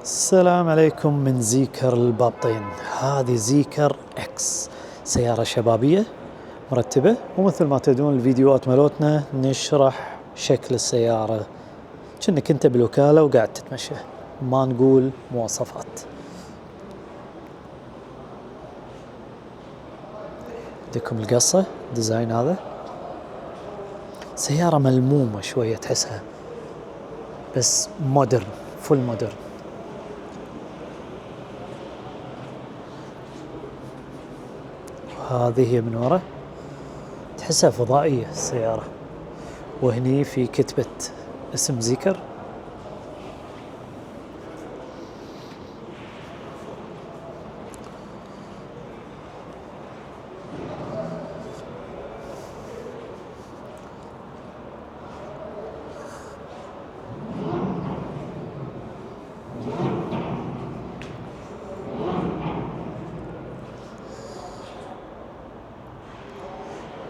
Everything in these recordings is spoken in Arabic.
السلام عليكم من زيكر البابطين. هذه زيكر اكس، سيارة شبابية مرتبة، ومثل ما تدرون الفيديوهات مالتنا نشرح شكل السيارة كأنك انت بالوكالة وقاعد تتمشى، ما نقول مواصفات. عندكم القصة ديزاين، هذا سيارة ملمومة شوية تحسها، بس مودرن، فول مودرن. هذه هي من ورا، تحسها فضائية السيارة، وهني في كتبة اسم زيكر.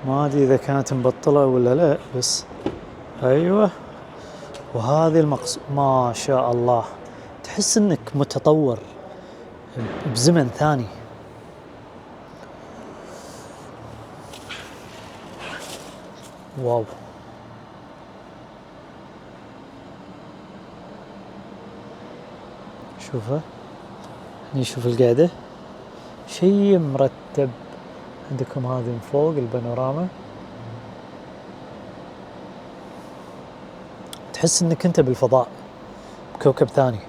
ما ادري اذا كانت مبطلة ولا لا، بس ايوه. وهذه ما شاء الله، تحس انك متطور بزمن ثاني. واو، شوفها هني، شوف القعدة، شيء مرتب. عندكم هذه من فوق البانوراما، تحس انك انت بالفضاء، بكوكب ثاني.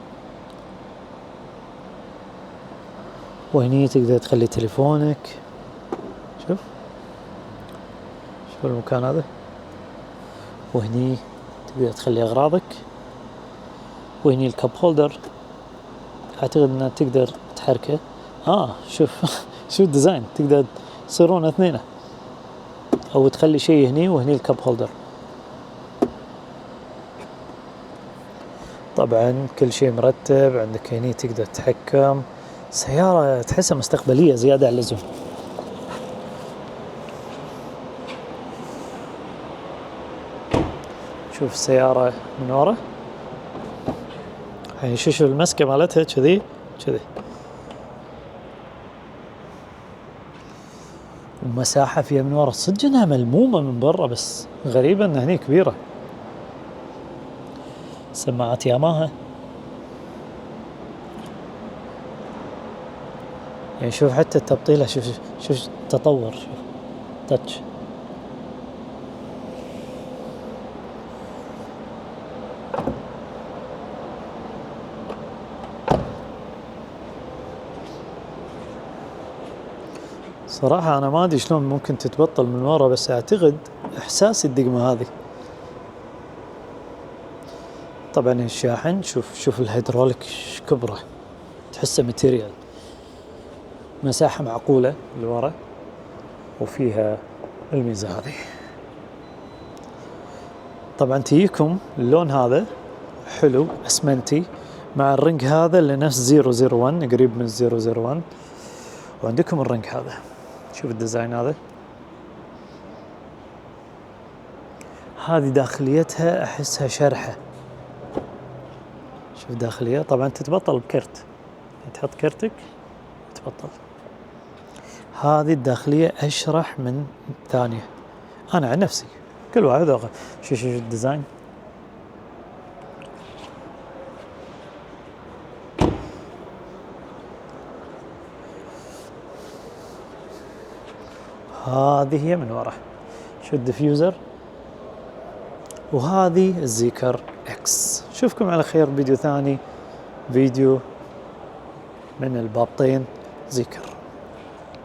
وهني تقدر تخلي تليفونك، شوف المكان هذا. وهني تقدر تخلي اغراضك، وهني الكب هولدر، اعتقد انه تقدر تحركه. شوف شوف الديزاين، تقدر تصيرون اثنين، او تخلي شيء هني وهني الكب هولدر. طبعا كل شيء مرتب. عندك هني تقدر تتحكم. سيارة تحسها مستقبلية زيادة عن اللزوم. شوف السيارة من ورا، يعني شوف المسكة مالتها كذي. ومساحة فيها من ورا، صدق انها ملمومة من برا، بس غريبة انها هني كبيرة. سماعات ياماها، يعني شوف حتى التبطيلة، شوف التطور، شوف تاتش. صراحة أنا ما أدري شلون ممكن تتبطل من ورا، بس أعتقد إحساس الدقمة هذه. طبعا الشاحن، شوف الهيدروليك كبره، تحسه ماتيريال. مساحة معقولة لورا، وفيها الميزة هذه. طبعا تجيكم اللون هذا حلو اسمنتي، مع الرنج هذا اللي نفس 001، قريب من 001. وعندكم الرنج هذا، شوف الديزاين هذا. هذه داخليتها احسها شرحة، شوف داخلية. طبعا تتبطل بكرت، تحط كرتك تبطل. هذه الداخلية اشرح من ثانية، انا عن نفسي. كل واحد ذوقه. شوف الديزاين. هذه هي من ورا، شو الديفيوزر. وهذه الزيكر اكس. شوفكم على خير، فيديو ثاني، فيديو من البابطين زيكر.